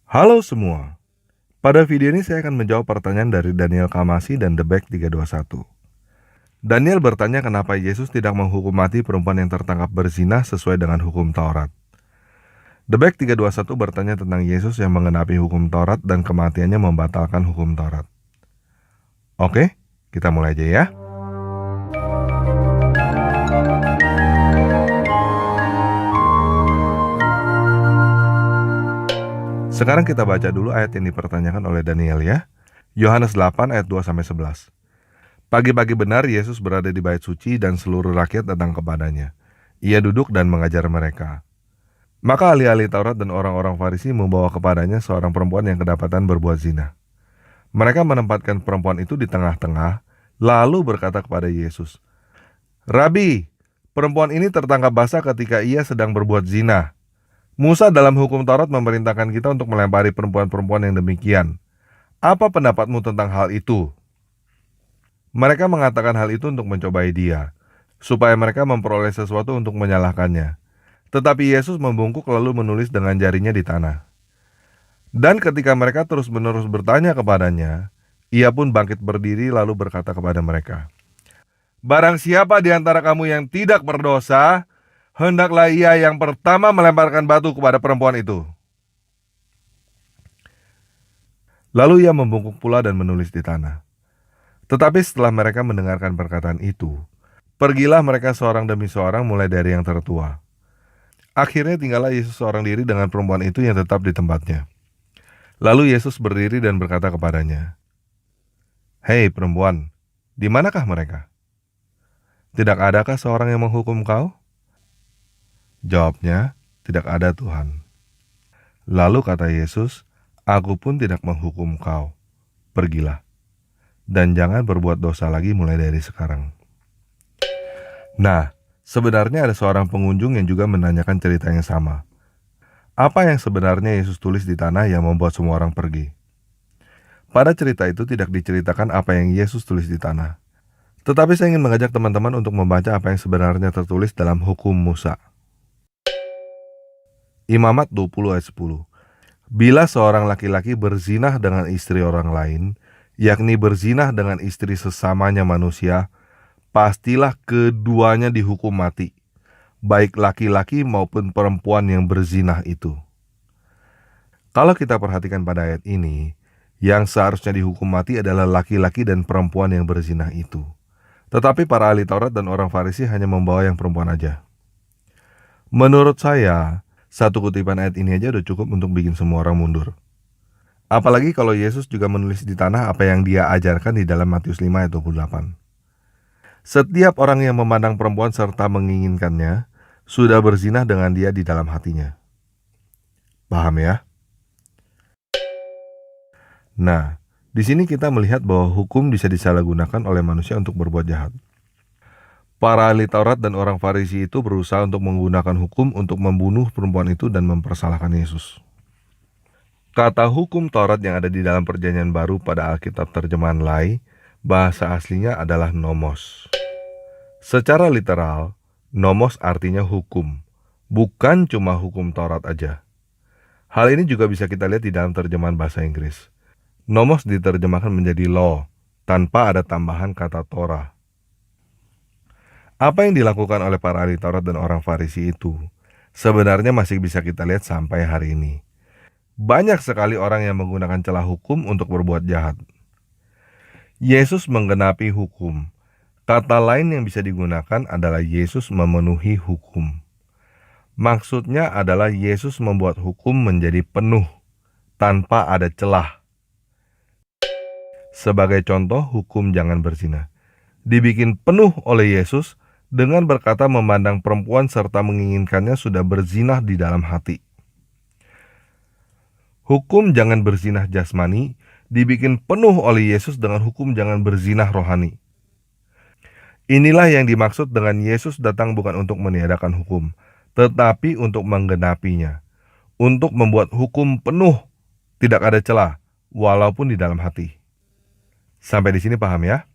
Halo semua, pada video ini saya akan menjawab pertanyaan dari Daniel Kamasi dan Debek 321. Daniel bertanya kenapa Yesus tidak menghukum mati perempuan yang tertangkap berzina sesuai dengan hukum Taurat. Debek 321 bertanya tentang Yesus yang mengenapi hukum Taurat dan kematiannya membatalkan hukum Taurat. Oke, kita mulai aja ya. Sekarang kita baca dulu ayat yang dipertanyakan oleh Daniel ya. Yohanes 8 ayat 2-11. Pagi-pagi benar Yesus berada di bait suci dan seluruh rakyat datang kepadanya. Ia duduk dan mengajar mereka. Maka ahli-ahli Taurat dan orang-orang Farisi membawa kepadanya seorang perempuan yang kedapatan berbuat zina. Mereka menempatkan perempuan itu di tengah-tengah, lalu berkata kepada Yesus, "Rabi, perempuan ini tertangkap basah ketika ia sedang berbuat zina. Musa dalam hukum Taurat memerintahkan kita untuk melempari perempuan-perempuan yang demikian. Apa pendapatmu tentang hal itu?" Mereka mengatakan hal itu untuk mencobai dia, supaya mereka memperoleh sesuatu untuk menyalahkannya. Tetapi Yesus membungkuk lalu menulis dengan jarinya di tanah. Dan ketika mereka terus-menerus bertanya kepadanya, ia pun bangkit berdiri lalu berkata kepada mereka, "Barang siapa di antara kamu yang tidak berdosa, hendaklah ia yang pertama melemparkan batu kepada perempuan itu." Lalu ia membungkuk pula dan menulis di tanah. Tetapi setelah mereka mendengarkan perkataan itu, pergilah mereka seorang demi seorang mulai dari yang tertua. Akhirnya tinggallah Yesus seorang diri dengan perempuan itu yang tetap di tempatnya. Lalu Yesus berdiri dan berkata kepadanya, "Hei perempuan, di manakah mereka? Tidak adakah seorang yang menghukum kau?" Jawabnya, "Tidak ada Tuhan." Lalu kata Yesus, "Aku pun tidak menghukum kau. Pergilah, dan jangan berbuat dosa lagi mulai dari sekarang." Nah, sebenarnya ada seorang pengunjung yang juga menanyakan cerita yang sama. Apa yang sebenarnya Yesus tulis di tanah yang membuat semua orang pergi? Pada cerita itu tidak diceritakan apa yang Yesus tulis di tanah. Tetapi saya ingin mengajak teman-teman untuk membaca apa yang sebenarnya tertulis dalam hukum Musa. Imamat 20 ayat 10. Bila seorang laki-laki berzinah dengan istri orang lain, yakni berzinah dengan istri sesamanya manusia, pastilah keduanya dihukum mati, baik laki-laki maupun perempuan yang berzinah itu. Kalau kita perhatikan pada ayat ini, yang seharusnya dihukum mati adalah laki-laki dan perempuan yang berzinah itu. Tetapi para ahli Taurat dan orang Farisi hanya membawa yang perempuan aja. Menurut saya, satu kutipan ayat ini aja udah cukup untuk bikin semua orang mundur. Apalagi kalau Yesus juga menulis di tanah apa yang dia ajarkan di dalam Matius 5 ayat 28. Setiap orang yang memandang perempuan serta menginginkannya, sudah berzinah dengan dia di dalam hatinya. Paham ya? Nah, di sini kita melihat bahwa hukum bisa disalahgunakan oleh manusia untuk berbuat jahat. Para ahli Taurat dan orang Farisi itu berusaha untuk menggunakan hukum untuk membunuh perempuan itu dan mempersalahkan Yesus. Kata hukum Taurat yang ada di dalam Perjanjian Baru pada Alkitab terjemahan Lai, bahasa aslinya adalah nomos. Secara literal, nomos artinya hukum, bukan cuma hukum Taurat aja. Hal ini juga bisa kita lihat di dalam terjemahan bahasa Inggris. Nomos diterjemahkan menjadi law, tanpa ada tambahan kata Torah. Apa yang dilakukan oleh para ahli Taurat dan orang Farisi itu sebenarnya masih bisa kita lihat sampai hari ini. Banyak sekali orang yang menggunakan celah hukum untuk berbuat jahat. Yesus menggenapi hukum. Kata lain yang bisa digunakan adalah Yesus memenuhi hukum. Maksudnya adalah Yesus membuat hukum menjadi penuh, tanpa ada celah. Sebagai contoh, hukum jangan berzina dibikin penuh oleh Yesus dengan berkata memandang perempuan serta menginginkannya sudah berzinah di dalam hati. Hukum jangan berzinah jasmani dibikin penuh oleh Yesus dengan hukum jangan berzinah rohani. Inilah yang dimaksud dengan Yesus datang bukan untuk meniadakan hukum, tetapi untuk menggenapinya, untuk membuat hukum penuh, tidak ada celah, walaupun di dalam hati. Sampai di sini paham ya?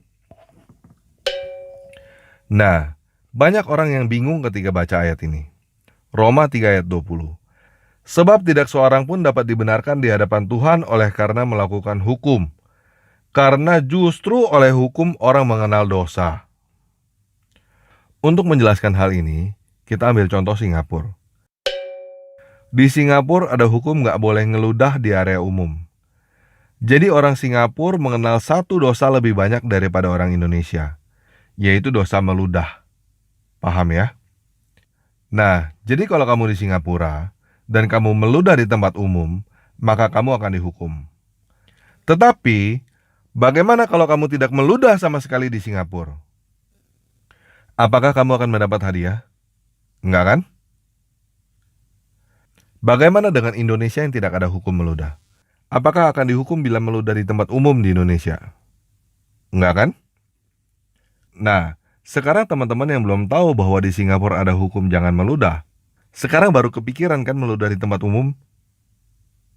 Nah, banyak orang yang bingung ketika baca ayat ini. Roma 3 ayat 20. Sebab tidak seorang pun dapat dibenarkan di hadapan Tuhan oleh karena melakukan hukum. Karena justru oleh hukum orang mengenal dosa. Untuk menjelaskan hal ini, kita ambil contoh Singapura. Di Singapura ada hukum nggak boleh ngeludah di area umum. Jadi orang Singapura mengenal satu dosa lebih banyak daripada orang Indonesia, yaitu dosa meludah. Paham ya? Nah, jadi kalau kamu di Singapura dan kamu meludah di tempat umum, maka kamu akan dihukum. Tetapi, bagaimana kalau kamu tidak meludah sama sekali di Singapura? Apakah kamu akan mendapat hadiah? Enggak kan? Bagaimana dengan Indonesia yang tidak ada hukum meludah? Apakah akan dihukum bila meludah di tempat umum di Indonesia? Enggak kan? Nah, sekarang teman-teman yang belum tahu bahwa di Singapura ada hukum jangan meludah, sekarang baru kepikiran kan meludah di tempat umum?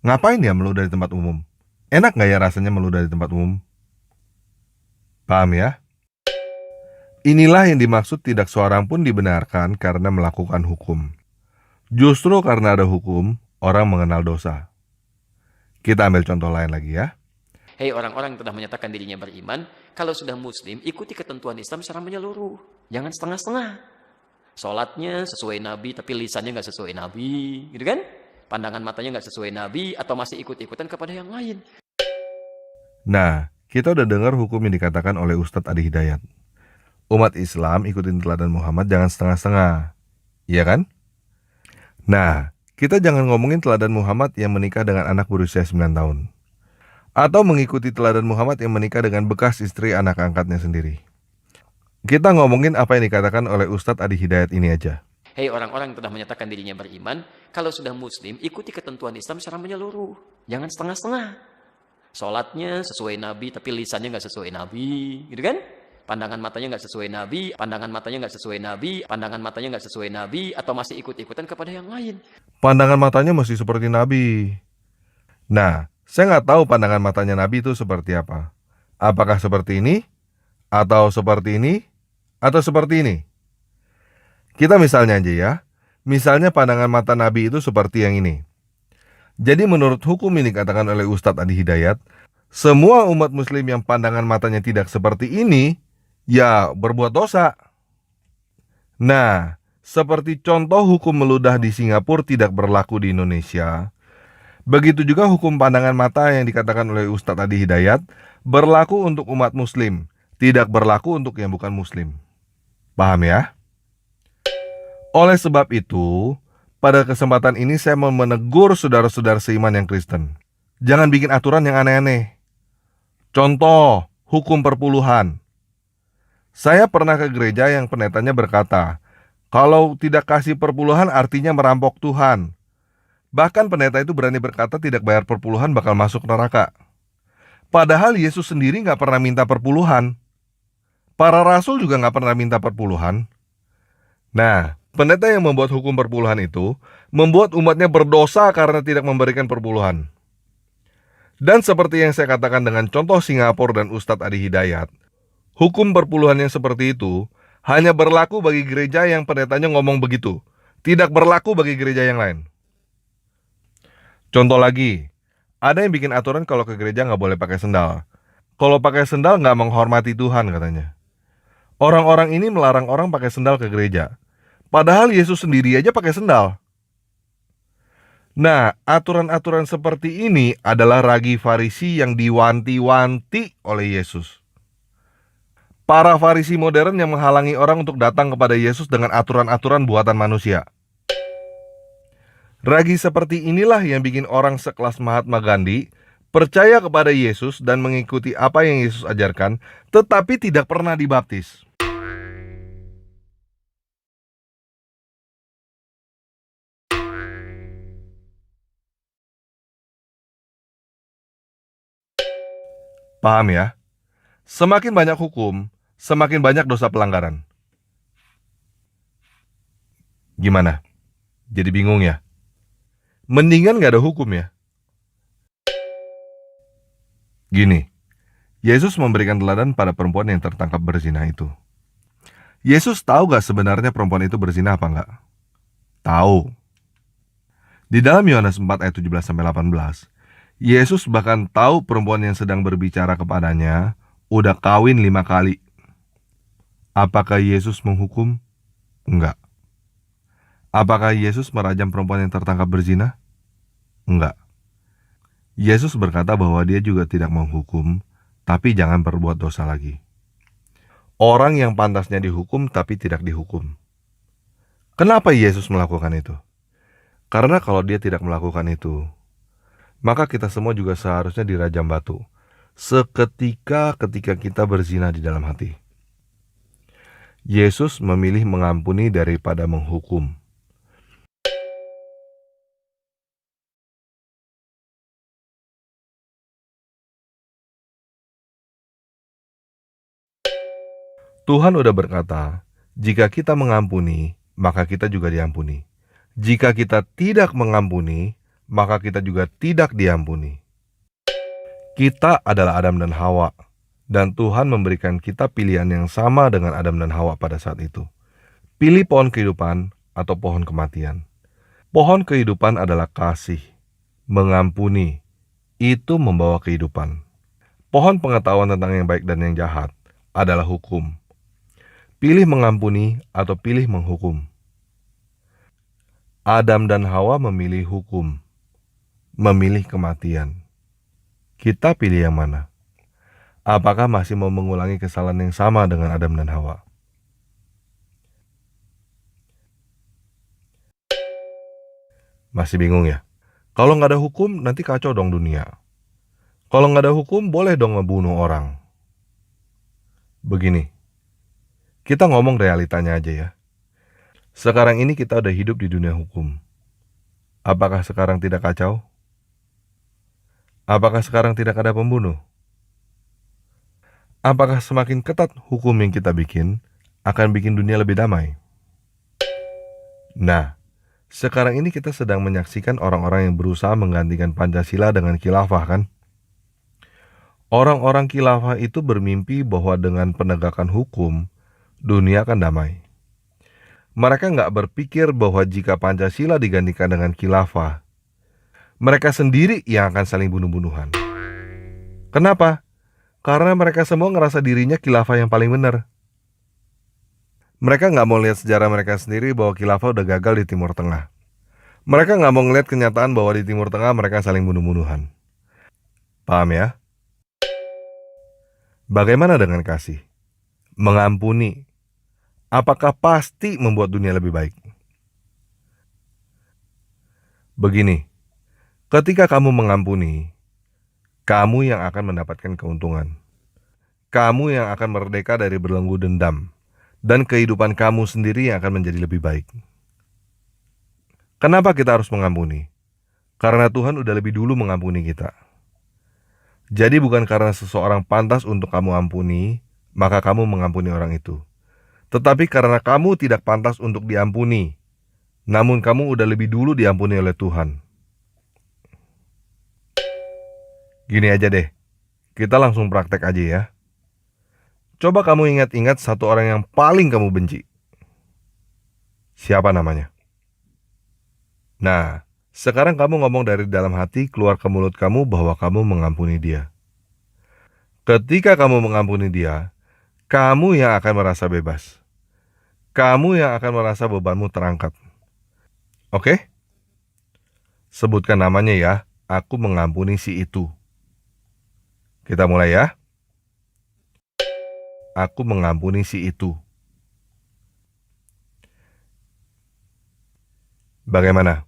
Ngapain ya meludah di tempat umum? Enak nggak ya rasanya meludah di tempat umum? Paham ya? Inilah yang dimaksud tidak seorang pun dibenarkan karena melakukan hukum. Justru karena ada hukum, orang mengenal dosa. Kita ambil contoh lain lagi ya. Hei orang-orang yang telah menyatakan dirinya beriman, kalau sudah muslim, ikuti ketentuan Islam secara menyeluruh. Jangan setengah-setengah. Sholatnya sesuai Nabi, tapi lisannya nggak sesuai Nabi. Gitu kan? Pandangan matanya nggak sesuai Nabi, atau masih ikut-ikutan kepada yang lain. Nah, kita udah dengar hukum yang dikatakan oleh Ustadz Adi Hidayat. Umat Islam ikutin teladan Muhammad jangan setengah-setengah. Iya kan? Nah, kita jangan ngomongin teladan Muhammad yang menikah dengan anak berusia 9 tahun. Atau mengikuti teladan Muhammad yang menikah dengan bekas istri anak angkatnya sendiri. Kita ngomongin apa yang dikatakan oleh Ustadz Adi Hidayat ini aja. Hei orang-orang yang telah menyatakan dirinya beriman, kalau sudah muslim, ikuti ketentuan Islam secara menyeluruh. Jangan setengah-setengah. Sholatnya sesuai Nabi, tapi lisannya nggak sesuai Nabi. Gitu kan? Pandangan matanya nggak sesuai Nabi, pandangan matanya nggak sesuai Nabi, pandangan matanya nggak sesuai Nabi, atau masih ikut-ikutan kepada yang lain. Pandangan matanya mesti seperti Nabi. Nah, saya nggak tahu pandangan matanya Nabi itu seperti apa. Apakah seperti ini? Atau seperti ini? Atau seperti ini? Kita misalnya aja ya. Misalnya pandangan mata Nabi itu seperti yang ini. Jadi menurut hukum ini dikatakan oleh Ustadz Adi Hidayat, semua umat muslim yang pandangan matanya tidak seperti ini, ya berbuat dosa. Nah, seperti contoh hukum meludah di Singapura tidak berlaku di Indonesia, begitu juga hukum pandangan mata yang dikatakan oleh Ustadz Adi Hidayat berlaku untuk umat muslim, tidak berlaku untuk yang bukan muslim. Paham ya? Oleh sebab itu, pada kesempatan ini saya mau menegur saudara-saudara seiman yang Kristen. Jangan bikin aturan yang aneh-aneh. Contoh, hukum perpuluhan. Saya pernah ke gereja yang pendetanya berkata, kalau tidak kasih perpuluhan artinya merampok Tuhan. Bahkan pendeta itu berani berkata tidak bayar perpuluhan bakal masuk neraka. Padahal Yesus sendiri nggak pernah minta perpuluhan. Para rasul juga nggak pernah minta perpuluhan. Nah, pendeta yang membuat hukum perpuluhan itu membuat umatnya berdosa karena tidak memberikan perpuluhan. Dan seperti yang saya katakan dengan contoh Singapura dan Ustadz Adi Hidayat, hukum perpuluhan yang seperti itu hanya berlaku bagi gereja yang pendetanya ngomong begitu, tidak berlaku bagi gereja yang lain. Contoh lagi, ada yang bikin aturan kalau ke gereja nggak boleh pakai sendal. Kalau pakai sendal nggak menghormati Tuhan katanya. Orang-orang ini melarang orang pakai sendal ke gereja. Padahal Yesus sendiri aja pakai sendal. Nah, aturan-aturan seperti ini adalah ragi Farisi yang diwanti-wanti oleh Yesus. Para Farisi modern yang menghalangi orang untuk datang kepada Yesus dengan aturan-aturan buatan manusia. Ragi seperti inilah yang bikin orang sekelas Mahatma Gandhi percaya kepada Yesus dan mengikuti apa yang Yesus ajarkan, tetapi tidak pernah dibaptis. Paham ya? Semakin banyak hukum, semakin banyak dosa pelanggaran. Gimana? Jadi bingung ya? Mendingan gak ada hukum ya? Gini, Yesus memberikan teladan pada perempuan yang tertangkap berzina itu. Yesus tahu gak sebenarnya perempuan itu berzina apa enggak? Tahu. Di dalam Yohanes 4 ayat 17-18, Yesus bahkan tahu perempuan yang sedang berbicara kepadanya udah kawin 5 kali. Apakah Yesus menghukum? Enggak. Apakah Yesus merajam perempuan yang tertangkap berzina? Enggak. Yesus berkata bahwa dia juga tidak menghukum, tapi jangan berbuat dosa lagi. Orang yang pantasnya dihukum tapi tidak dihukum. Kenapa Yesus melakukan itu? Karena kalau dia tidak melakukan itu, maka kita semua juga seharusnya dirajam batu. Seketika ketika kita berzina di dalam hati. Yesus memilih mengampuni daripada menghukum. Tuhan udah berkata, jika kita mengampuni, maka kita juga diampuni. Jika kita tidak mengampuni, maka kita juga tidak diampuni. Kita adalah Adam dan Hawa, dan Tuhan memberikan kita pilihan yang sama dengan Adam dan Hawa pada saat itu. Pilih pohon kehidupan atau pohon kematian. Pohon kehidupan adalah kasih, mengampuni, itu membawa kehidupan. Pohon pengetahuan tentang yang baik dan yang jahat adalah hukum. Pilih mengampuni atau pilih menghukum. Adam dan Hawa memilih hukum, memilih kematian. Kita pilih yang mana? Apakah masih mau mengulangi kesalahan yang sama dengan Adam dan Hawa? Masih bingung ya? Kalau nggak ada hukum, nanti kacau dong dunia. Kalau nggak ada hukum, boleh dong ngebunuh orang. Begini, kita ngomong realitanya aja ya. Sekarang ini kita udah hidup di dunia hukum. Apakah sekarang tidak kacau? Apakah sekarang tidak ada pembunuh? Apakah semakin ketat hukum yang kita bikin akan bikin dunia lebih damai? Nah, sekarang ini kita sedang menyaksikan orang-orang yang berusaha menggantikan Pancasila dengan khilafah kan? Orang-orang khilafah itu bermimpi bahwa dengan penegakan hukum, dunia akan damai. Mereka nggak berpikir bahwa jika Pancasila digantikan dengan khilafah, mereka sendiri yang akan saling bunuh-bunuhan. Kenapa? Karena mereka semua ngerasa dirinya khilafah yang paling benar. Mereka nggak mau lihat sejarah mereka sendiri bahwa khilafah udah gagal di Timur Tengah. Mereka nggak mau ngeliat kenyataan bahwa di Timur Tengah mereka saling bunuh-bunuhan. Paham ya? Bagaimana dengan kasih? Mengampuni. Apakah pasti membuat dunia lebih baik? Begini, ketika kamu mengampuni, kamu yang akan mendapatkan keuntungan. Kamu yang akan merdeka dari belenggu dendam. Dan kehidupan kamu sendiri yang akan menjadi lebih baik. Kenapa kita harus mengampuni? Karena Tuhan udah lebih dulu mengampuni kita. Jadi bukan karena seseorang pantas untuk kamu ampuni, maka kamu mengampuni orang itu. Tetapi karena kamu tidak pantas untuk diampuni, namun kamu udah lebih dulu diampuni oleh Tuhan. Gini aja deh, kita langsung praktek aja ya. Coba kamu ingat-ingat satu orang yang paling kamu benci. Siapa namanya? Nah, sekarang kamu ngomong dari dalam hati keluar ke mulut kamu bahwa kamu mengampuni dia. Ketika kamu mengampuni dia, kamu yang akan merasa bebas. Kamu yang akan merasa bebanmu terangkat. Oke? Sebutkan namanya ya, aku mengampuni si itu. Kita mulai ya. Aku mengampuni si itu. Bagaimana?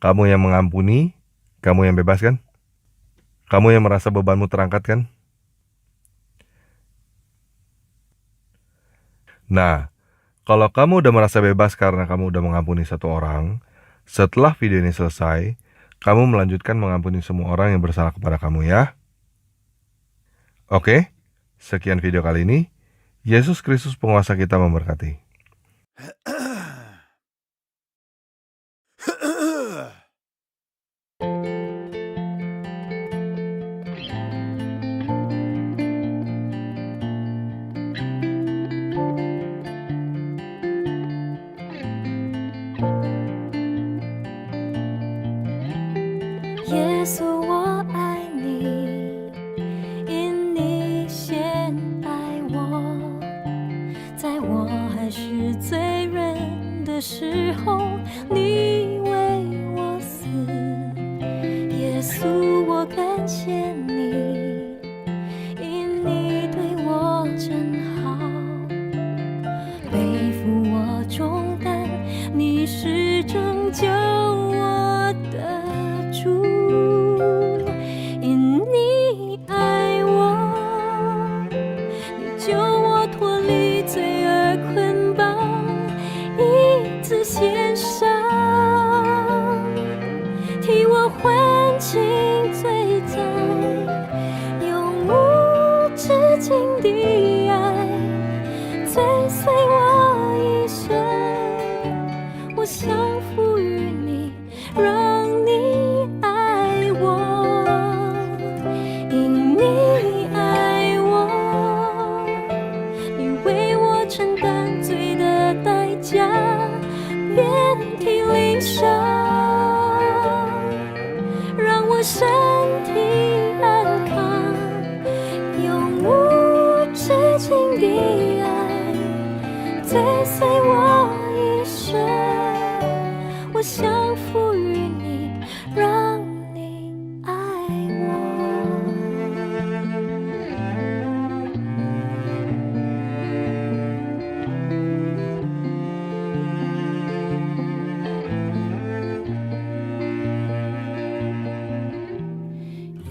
Kamu yang mengampuni, kamu yang bebas kan? Kamu yang merasa bebanmu terangkat kan? Nah, kalau kamu udah merasa bebas karena kamu udah mengampuni satu orang, setelah video ini selesai, kamu melanjutkan mengampuni semua orang yang bersalah kepada kamu ya. Oke, sekian video kali ini. Yesus Kristus penguasa kita memberkati. 时候，你为我死。耶稣，我感谢你，因你对我真好，背负我重担，你是拯救我的主。因你爱我，你救我脱离罪恶捆绑，一次献上，替我还清罪债，永无止境的爱追随我一生。我降服于你，让你爱我，因你爱我，你为我承担罪的代价，遍体鳞伤，让我身体安康，永无止境的爱追随我一生。我降服于你，让你爱我。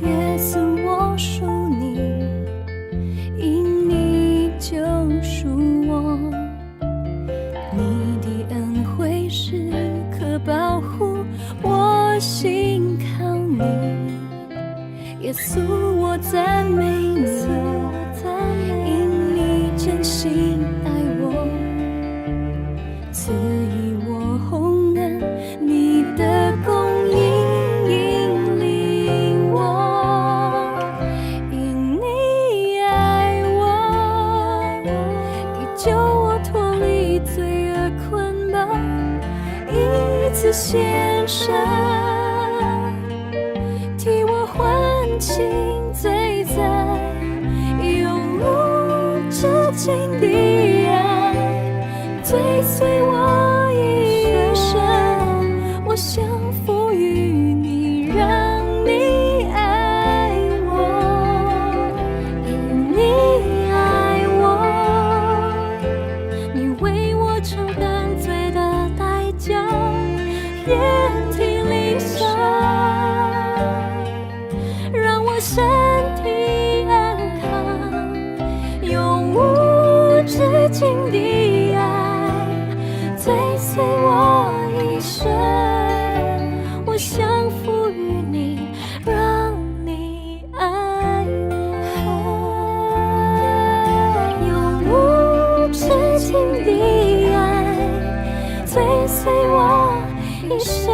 耶稣，我属你，因你救赎我，你的恩惠时刻保护我，心靠你。耶稣，我赞美你，因你真心爱我，赐予我洪恩，你的供应引领我。因你爱我，你救我脱离罪恶捆绑，一次献上，替我还清罪债，永无止境的爱追随我一生。我降服于你，让你爱我，因你爱我，你为我承担罪的代价，遍体鳞伤，让我身体安康，永无止境的爱追随我一生。我降服于你，让你爱我，永无止境的爱追随我一生。